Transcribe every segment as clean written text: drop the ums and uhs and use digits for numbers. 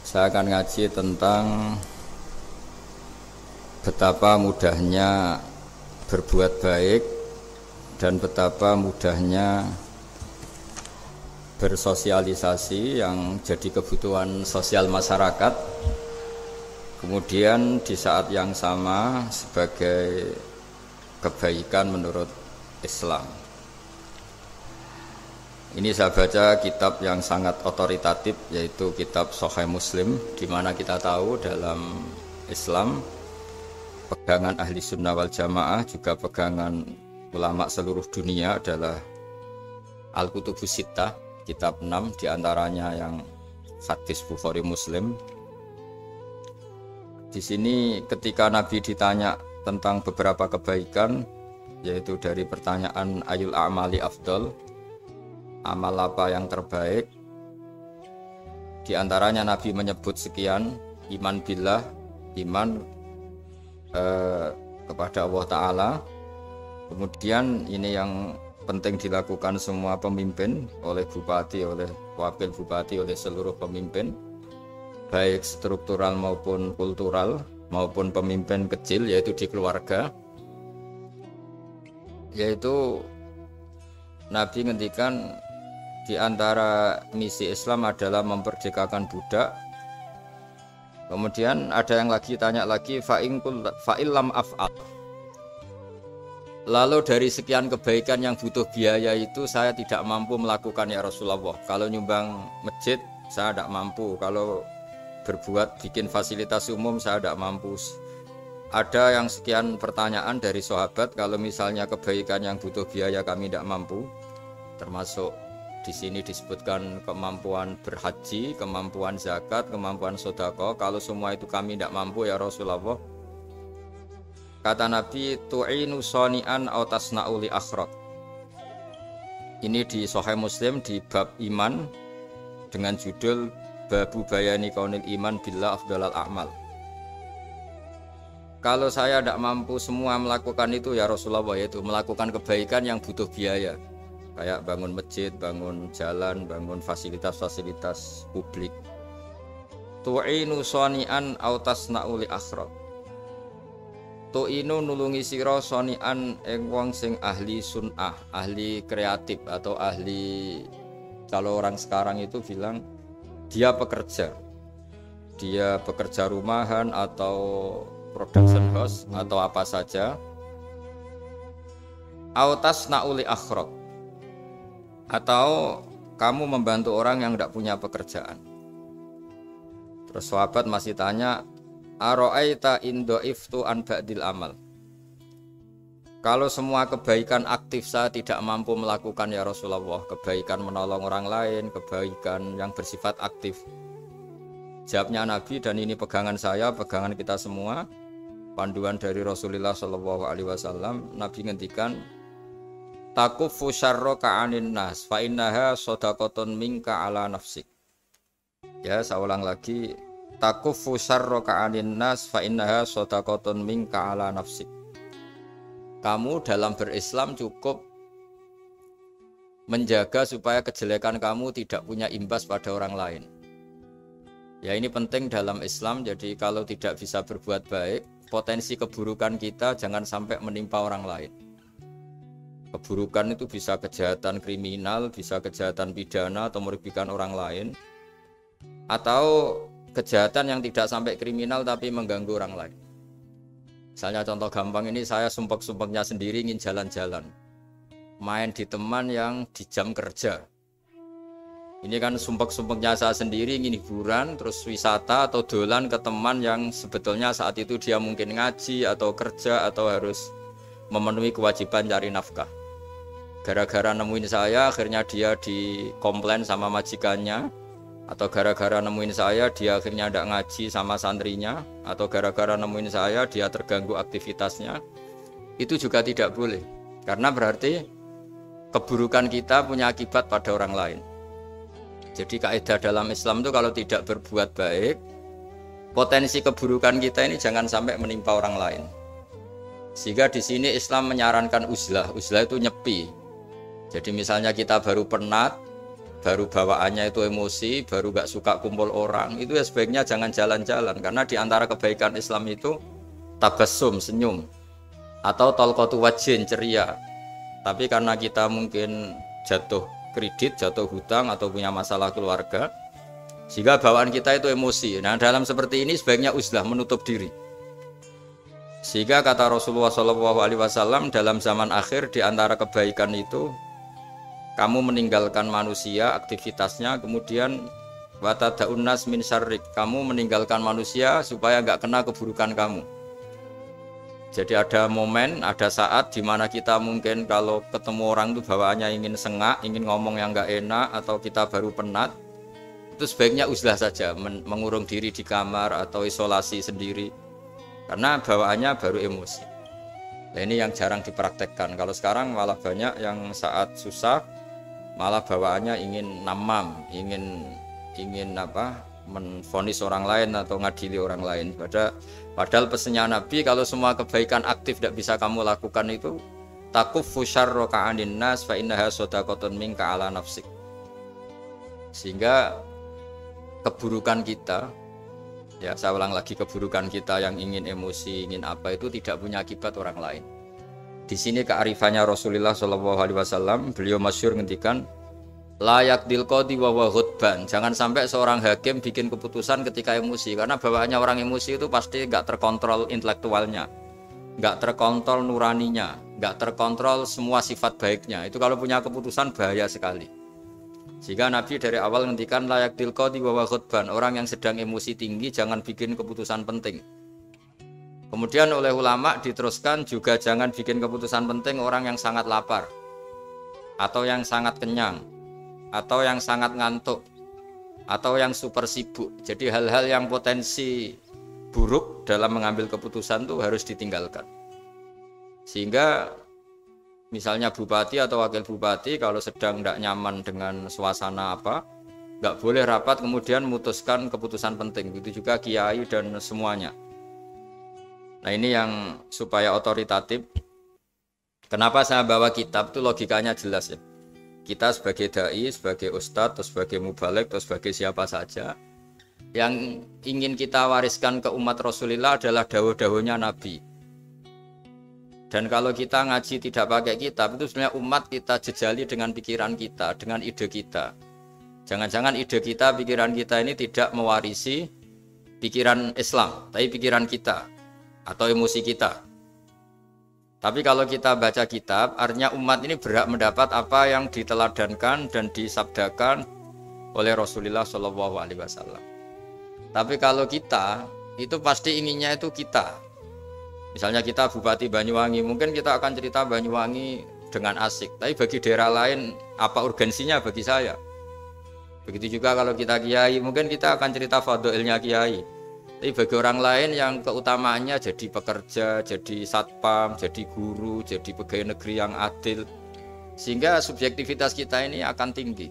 Saya akan ngaji tentang betapa mudahnya berbuat baik dan betapa mudahnya bersosialisasi yang jadi kebutuhan sosial masyarakat. Kemudian di saat yang sama sebagai kebaikan menurut Islam. Ini saya baca kitab yang sangat otoritatif, yaitu kitab Sahih Muslim, di mana kita tahu dalam Islam pegangan ahli sunnah wal jamaah juga pegangan ulama seluruh dunia adalah Al-Kutubus Sittah, kitab 6 diantaranya yang hadis Bukhari Muslim. Di sini ketika Nabi ditanya tentang beberapa kebaikan, yaitu dari pertanyaan ayul a'mali afdal, amal apa yang terbaik, di antaranya Nabi menyebut sekian: iman billah, iman kepada Allah Ta'ala. Kemudian ini yang penting dilakukan semua pemimpin, oleh bupati, oleh wakil bupati, oleh seluruh pemimpin, baik struktural maupun kultural, maupun pemimpin kecil, yaitu di keluarga. Yaitu Nabi ngendikan di antara misi Islam adalah memperdekakan budak. Kemudian ada yang lagi tanya lagi, fa'illam af'al. Lalu dari sekian kebaikan yang butuh biaya itu saya tidak mampu melakukan ya Rasulullah. Kalau nyumbang masjid saya tidak mampu. Kalau berbuat bikin fasilitas umum saya tidak mampu. Ada yang sekian pertanyaan dari sahabat, kalau misalnya kebaikan yang butuh biaya kami tidak mampu, termasuk di sini disebutkan kemampuan berhaji, kemampuan zakat, kemampuan sedekah. Kalau semua itu kami tidak mampu ya Rasulullah. Kata Nabi, tu'inu soni'an aw tasna'u li akhraq. Ini di Sahih Muslim di bab iman dengan judul Babu bayani kaunil iman billah afdalal a'mal. Kalau saya tidak mampu semua melakukan itu ya Rasulullah, yaitu melakukan kebaikan yang butuh biaya, kayak bangun masjid, bangun jalan, bangun fasilitas-fasilitas publik. Tu'inu soni'an aw tasna'u li akhraq. Tu'inu nulungi sira soni'an ing wong sing ahli sun'ah, ahli kreatif, atau ahli, kalau orang sekarang itu bilang dia pekerja rumahan atau production house atau apa saja. Autas nauli akhraq, atau kamu membantu orang yang tidak punya pekerjaan. Terus sahabat masih tanya, aro'aita indo'iftu an ba'dil amal. Kalau semua kebaikan aktif saya tidak mampu melakukan ya Rasulullah, kebaikan menolong orang lain, kebaikan yang bersifat aktif. Jawabnya Nabi, dan ini pegangan saya, pegangan kita semua, panduan dari Rasulullah SAW. Nabi ngendikan, takufu syarroka anin nas fa innaha sodakotun minka ala nafsik. Ya, saya ulang lagi, takufu syarroka anin nas fa innaha sodakotun minka ala nafsik. Kamu dalam berislam cukup menjaga supaya kejelekan kamu tidak punya imbas pada orang lain. Ya, ini penting dalam Islam. Jadi kalau tidak bisa berbuat baik, potensi keburukan kita jangan sampai menimpa orang lain. Keburukan itu bisa kejahatan kriminal, bisa kejahatan pidana atau merugikan orang lain, atau kejahatan yang tidak sampai kriminal tapi mengganggu orang lain. Misalnya contoh gampang ini, saya sumpek-sumpeknya sendiri ingin jalan-jalan, main di teman yang di jam kerja. Ini kan sumpek-sumpeknya saya sendiri ingin hiburan, terus wisata atau dolan ke teman yang sebetulnya saat itu dia mungkin ngaji atau kerja atau harus memenuhi kewajiban cari nafkah. Gara-gara nemuin saya akhirnya dia dikomplain sama majikannya, atau gara-gara nemuin saya dia akhirnya tidak ngaji sama santrinya, atau gara-gara nemuin saya dia terganggu aktivitasnya. Itu juga tidak boleh, karena berarti keburukan kita punya akibat pada orang lain. Jadi kaidah dalam Islam itu kalau tidak berbuat baik, potensi keburukan kita ini jangan sampai menimpa orang lain. Sehingga di sini Islam menyarankan uzlah. Uzlah itu nyepi. Jadi misalnya kita baru penat, baru bawaannya itu emosi, baru gak suka kumpul orang, itu ya sebaiknya jangan jalan-jalan. Karena di antara kebaikan Islam itu tabassum, senyum, atau talqatu wajhin, ceria. Tapi karena kita mungkin jatuh kredit, jatuh hutang, atau punya masalah keluarga, sehingga bawaan kita itu emosi. Nah, dalam seperti ini sebaiknya uzlah, menutup diri. Sehingga kata Rasulullah SAW, dalam zaman akhir di antara kebaikan itu kamu meninggalkan manusia aktivitasnya, kemudian watadaun nas min syarrik, kamu meninggalkan manusia supaya enggak kena keburukan kamu. Jadi ada momen, ada saat di mana kita mungkin kalau ketemu orang itu bawaannya ingin sengak, ingin ngomong yang enggak enak, atau kita baru penat, itu sebaiknya uzlah saja, mengurung diri di kamar atau isolasi sendiri, karena bawaannya baru emosi. Nah, ini yang jarang dipraktekkan. Kalau sekarang malah banyak yang saat susah malah bawaannya ingin namam, ingin menvonis orang lain atau ngadili orang lain. Padahal pesannya Nabi, kalau semua kebaikan aktif tidak bisa kamu lakukan itu, takuffu syarra ka'anin nas fa innaha shadaqatun minka ala nafsik. Sehingga keburukan kita, ya saya ulang lagi, keburukan kita yang ingin emosi, ingin apa, itu tidak punya akibat orang lain. Di sini kearifannya Rasulullah SAW, beliau masyhur ngendikan, layak dilqadi wa ghadban. Jangan sampai seorang hakim bikin keputusan ketika emosi, karena bawaannya orang emosi itu pasti nggak terkontrol intelektualnya, nggak terkontrol nuraninya, nggak terkontrol semua sifat baiknya. Itu kalau punya keputusan bahaya sekali. Sehingga Nabi dari awal ngendikan layak dilqadi wa ghadban, orang yang sedang emosi tinggi jangan bikin keputusan penting. Kemudian oleh ulama diteruskan juga jangan bikin keputusan penting orang yang sangat lapar, atau yang sangat kenyang, atau yang sangat ngantuk, atau yang super sibuk. Jadi hal-hal yang potensi buruk dalam mengambil keputusan itu harus ditinggalkan. Sehingga misalnya bupati atau wakil bupati kalau sedang tidak nyaman dengan suasana apa, nggak boleh rapat kemudian memutuskan keputusan penting. Begitu juga kiai dan semuanya. Nah, ini yang supaya otoritatif. Kenapa saya bawa kitab itu logikanya jelas ya. Kita sebagai dai, sebagai ustadz, atau sebagai mubaligh, atau sebagai siapa saja, yang ingin kita wariskan ke umat Rasulullah adalah dawuh-dawuhnya Nabi. Dan kalau kita ngaji tidak pakai kitab, itu sebenarnya umat kita jejali dengan pikiran kita, dengan ide kita. Jangan-jangan ide kita, pikiran kita ini tidak mewarisi pikiran Islam, tapi pikiran kita atau emosi kita. Tapi kalau kita baca kitab, artinya umat ini berhak mendapat apa yang diteladankan dan disabdakan oleh Rasulullah SAW. Tapi kalau kita, itu pasti inginnya itu kita. Misalnya kita Bupati Banyuwangi, mungkin kita akan cerita Banyuwangi dengan asik. Tapi bagi daerah lain, apa urgensinya bagi saya? Begitu juga kalau kita kiai, mungkin kita akan cerita fadhilnya kiai. Tapi bagi orang lain yang keutamaannya jadi pekerja, jadi satpam, jadi guru, jadi pegawai negeri yang adil. Sehingga subjektivitas kita ini akan tinggi.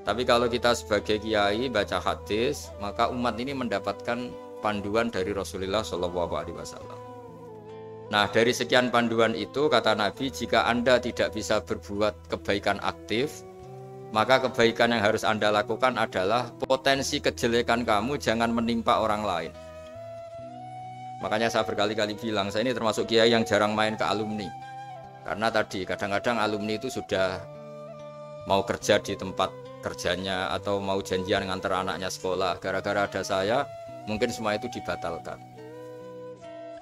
Tapi kalau kita sebagai kiai baca hadis, maka umat ini mendapatkan panduan dari Rasulullah SAW. Nah, dari sekian panduan itu kata Nabi, jika Anda tidak bisa berbuat kebaikan aktif, maka kebaikan yang harus Anda lakukan adalah potensi kejelekan kamu jangan menimpa orang lain. Makanya saya berkali-kali bilang, saya ini termasuk kiai yang jarang main ke alumni. Karena tadi kadang-kadang alumni itu sudah mau kerja di tempat kerjanya atau mau janjian nganter anaknya sekolah, gara-gara ada saya mungkin semua itu dibatalkan.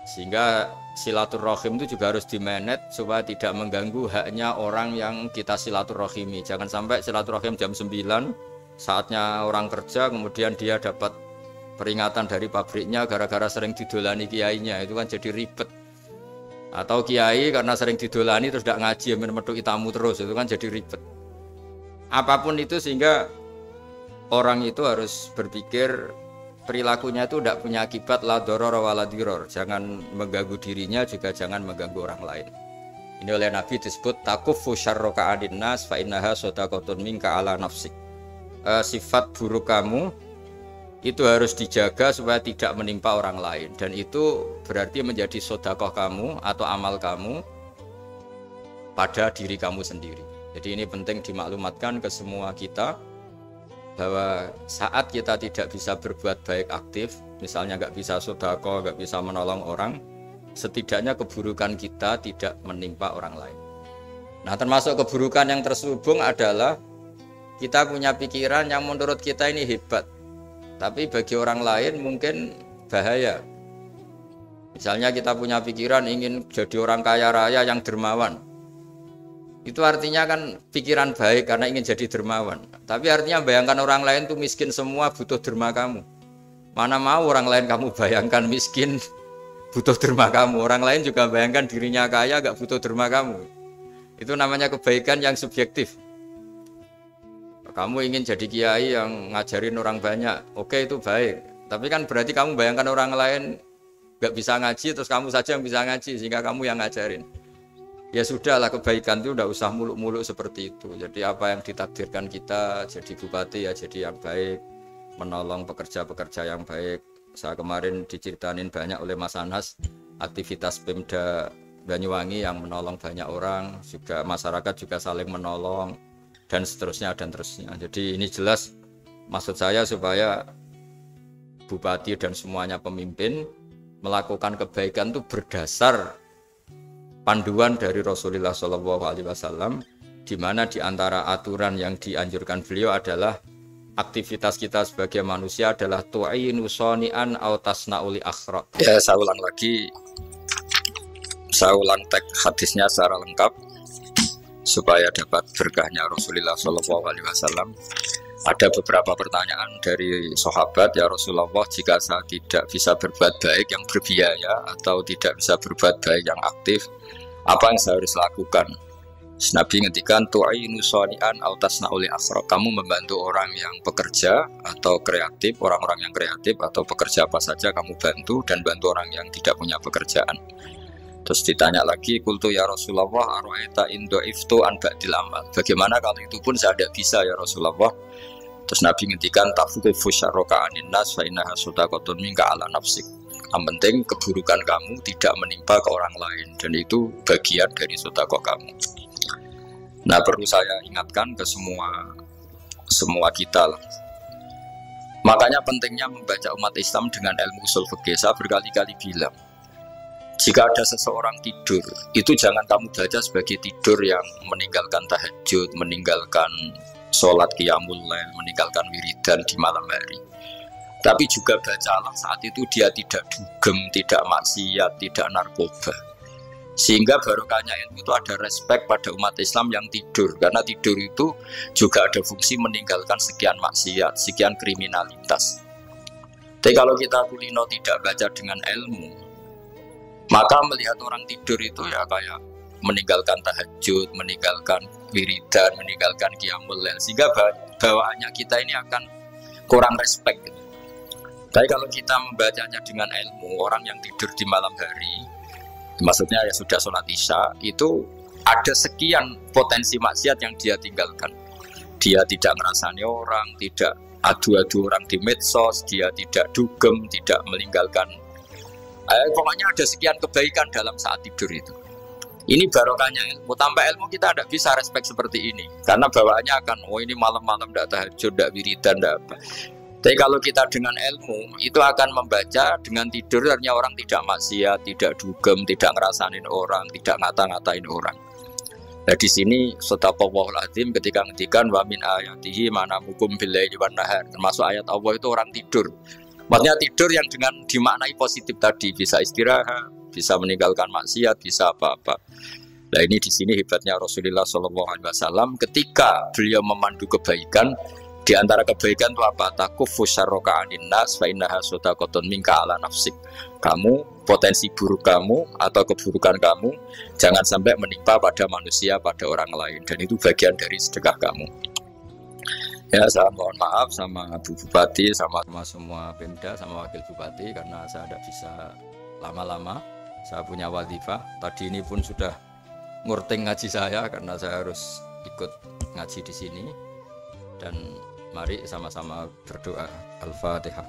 Sehingga silaturahim itu juga harus dimanage supaya tidak mengganggu haknya orang yang kita silaturahimi. Jangan sampai silaturahim jam 9 saatnya orang kerja, kemudian dia dapat peringatan dari pabriknya gara-gara sering didolani kiainya, itu kan jadi ribet. Atau kiai karena sering didolani terus tidak ngaji, metu tamu terus, itu kan jadi ribet. Apapun itu, sehingga orang itu harus berpikir perilakunya itu tidak punya akibat la doror wala diror. Jangan mengganggu dirinya, juga jangan mengganggu orang lain. Ini oleh Nabi disebut takuffu syarra ka'adin nas fa innaha shadaqatun minka ala nafsik. Sifat buruk kamu itu harus dijaga supaya tidak menimpa orang lain, dan itu berarti menjadi sedekah kamu atau amal kamu pada diri kamu sendiri. Jadi ini penting dimaklumatkan ke semua kita bahwa saat kita tidak bisa berbuat baik aktif, misalnya nggak bisa sedekah, nggak bisa menolong orang, setidaknya keburukan kita tidak menimpa orang lain. Nah, termasuk keburukan yang terselubung adalah kita punya pikiran yang menurut kita ini hebat, tapi bagi orang lain mungkin bahaya. Misalnya kita punya pikiran ingin jadi orang kaya raya yang dermawan. Itu artinya kan pikiran baik karena ingin jadi dermawan. Tapi artinya bayangkan orang lain tuh miskin semua butuh derma kamu. Mana mau orang lain kamu bayangkan miskin butuh derma kamu. Orang lain juga bayangkan dirinya kaya gak butuh derma kamu. Itu namanya kebaikan yang subjektif. Kamu ingin jadi kiai yang ngajarin orang banyak. Oke, itu baik. Tapi kan berarti kamu bayangkan orang lain gak bisa ngaji terus kamu saja yang bisa ngaji sehingga kamu yang ngajarin. Ya sudahlah, kebaikan itu udah usah muluk-muluk seperti itu. Jadi apa yang ditakdirkan kita jadi bupati ya jadi yang baik, menolong pekerja-pekerja yang baik. Saya kemarin diceritain banyak oleh Mas Anas aktivitas Pemda Banyuwangi yang menolong banyak orang, juga masyarakat juga saling menolong dan seterusnya dan terusnya. Jadi ini jelas maksud saya supaya bupati dan semuanya pemimpin melakukan kebaikan itu berdasar panduan dari Rasulullah SAW, di mana di antara aturan yang dianjurkan beliau adalah aktivitas kita sebagai manusia adalah tu'inu soni'an au tasna'uli akhra. Ya, saya ulang lagi, saya ulang teks hadisnya secara lengkap supaya dapat berkahnya Rasulullah SAW. Ada beberapa pertanyaan dari sahabat, ya Rasulullah, jika saya tidak bisa berbuat baik yang berbiaya atau tidak bisa berbuat baik yang aktif, apa yang saya harus lakukan? Nabi ngendikan tu'inu shani'an aw tasna'ul asra. Kamu membantu orang yang pekerja atau kreatif, orang-orang yang kreatif atau pekerja apa saja kamu bantu dan bantu orang yang tidak punya pekerjaan. Terus ditanya lagi, qultu ya Rasulullah ara'aita in du'iftu an ba'dil amal. Bagaimana kalau itu pun saya tidak bisa ya Rasulullah? Terus Nabi ngendikan tafukufu syarroka anin nas fa innaha sadaqatun minka ala nafsik. Yang penting keburukan kamu tidak menimpa ke orang lain dan itu bagian dari sedekah kamu. Nah, perlu saya ingatkan ke semua kita lah. Makanya pentingnya membaca umat Islam dengan ilmu usul fikih. Saya berkali-kali bilang, jika ada seseorang tidur, itu jangan kamu baca sebagai tidur yang meninggalkan tahajud, meninggalkan sholat qiyamul lail, meninggalkan wiridan di malam hari. Tapi juga bacalah saat itu dia tidak dugem, tidak maksiat, tidak narkoba. Sehingga barokahnya ilmu itu ada respek pada umat Islam yang tidur. Karena tidur itu juga ada fungsi meninggalkan sekian maksiat, sekian kriminalitas. Tapi kalau kita kulino tidak baca dengan ilmu, maka melihat orang tidur itu ya kayak meninggalkan tahajud, meninggalkan wiridan, meninggalkan qiyamul lail. Sehingga bawaannya kita ini akan kurang respek gitu. Tapi kalau kita membacanya dengan ilmu, orang yang tidur di malam hari, maksudnya ya sudah sholat isya, itu ada sekian potensi maksiat yang dia tinggalkan. Dia tidak ngerasani orang, tidak adu-adu orang di medsos, dia tidak dugem, tidak meninggalkan. Pokoknya ada sekian kebaikan dalam saat tidur itu. Ini barokahnya ilmu. Tanpa ilmu kita tidak bisa respek seperti ini. Karena bawaannya akan, oh ini malam-malam tidak tahajud, tidak wiridan, tidak apa. Tapi kalau kita dengan ilmu, itu akan membaca dengan tidur, artinya orang tidak maksiat, tidak dugem, tidak ngerasain orang, tidak ngata-ngatain orang. Nah di sini sadaqallahul azim ketika ngendikan wa min ayatihi manamukum billaili wan nahar. Termasuk ayat Allah itu orang tidur. Maksudnya tidur yang dengan dimaknai positif tadi, bisa istirahat, bisa meninggalkan maksiat, bisa apa-apa. Nah ini di sini hebatnya Rasulullah SAW ketika beliau memandu kebaikan. Di antara kebaikan itu apa? Takufu syarroka anin nas fa innaha sadaqatun minka ala nafsik. Kamu, potensi buruk kamu atau keburukan kamu jangan sampai menimpa pada manusia, pada orang lain. Dan itu bagian dari sedekah kamu. Ya, saya mohon maaf sama Bu Bupati, sama semua Pemda, sama Wakil Bupati karena saya tidak bisa lama-lama. Saya punya wadifah. Tadi ini pun sudah ngurting ngaji saya karena saya harus ikut ngaji di sini. Dan mari sama-sama berdoa. Al-Fatihah.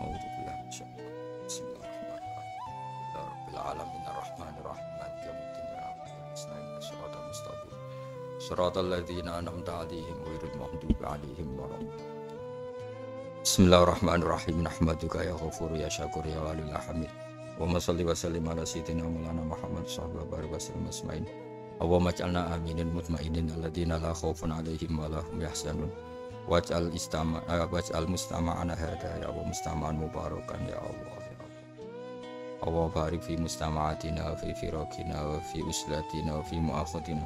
A'udzubillahi minasyaitonir rajim. Bismillahirrahmanirrahim. Arrahmanirrahim. Maliki yaumiddin. Iyyaka na'budu wa iyyaka nasta'in. Shiratal mustaqim. siratal ladzina an'amta 'alaihim ghairil maghdubi 'alaihim waladdallin. Bismillahirrahmanirrahim. Nahmaduka ya Ghafur ya Syakur ya Walil Hamid. Wa salli wa sallim ala sayyidina Maulana Muhammad sallallahu alaihi wasallam asma'in. Allahumma ij'alna aminin mutmainin alladzina la khaufun 'alaihim wa la hum yahzanun. Waj'al mustama'ana hada ya wa mustama'an mubarakan ya Allah. Allah barik fi mustama'atina wa fi firaqina wa fi uslatina wa fi mu'akhatina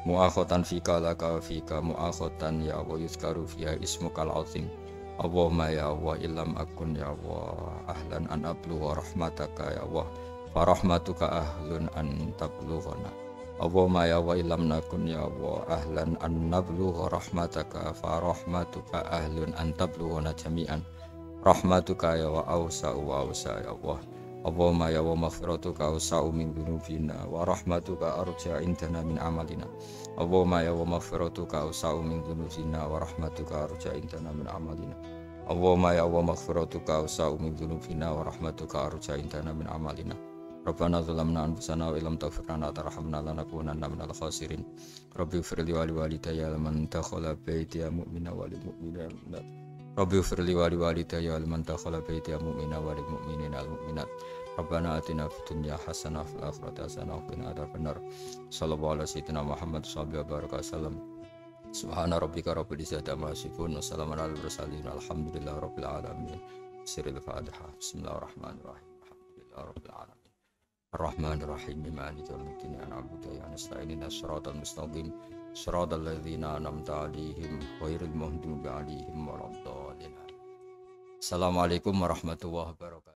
mu'akhatan fika laka wa fika mu'akhatan ya Allah yuzkaru fiha ismukal azim. Allahumma ya Allah illam akun ya Allah ahlan an ablugha rahmataka ya Allah farahmatuka ahlun an tablughana. Allahumma ya Allah illam nakun ya Allah ahlan an nablugha rahmataka farahmatuka ahlun an tablughana jami'an. Rahmatuka ya wa awsa'u wa awsa' ya Allah. Allahumma ya wa maghfiratuka awsa'u min dhunubina wa rahmatuka arja indana min amalina. Allahumma ya wa maghfiratuka awsa'u min dhunubina wa rahmatuka arja indana min amalina. Allahumma ya wa maghfiratuka awsa'u min dhunubina wa rahmatuka arja indana min amalina. Rabbana zalamna anfusana wa illam taghfir lana wa tarhamna lanakunanna minal khasirin. Rabbi ighfir li wa liwalidayya liman dakhala baytiya mu'mina wa lil mu'minina. Rabbi ighfir li wa liwalidayya liman dakhala baytiya mu'mina wa lil mu'minina wal mu'minat. Rabbana atina fid dunya hasanah wa fil akhirati hasanah wa qina adzabannar. Sallallahu alaihi sayyidina Muhammad sallallahu alaihi wasallam. Subhana rabbika rabbil izzati amma yasifun wa salamun alal mursalin alhamdulillahi rabbil alamin. Sirrul Fatihah. Bismillahirrahmanirrahim. Alhamdulillahi rabbil alamin. Ar-Rahmanir Rahim. Maliki yaumiddin. Na'budu wa nasta'inu ihdinas siratal mustaqim. Siratal ladzina an'amta 'alaihim ghairil maghdubi 'alaihim waladdallin. Assalamualaikum warahmatullahi wabarakatuh.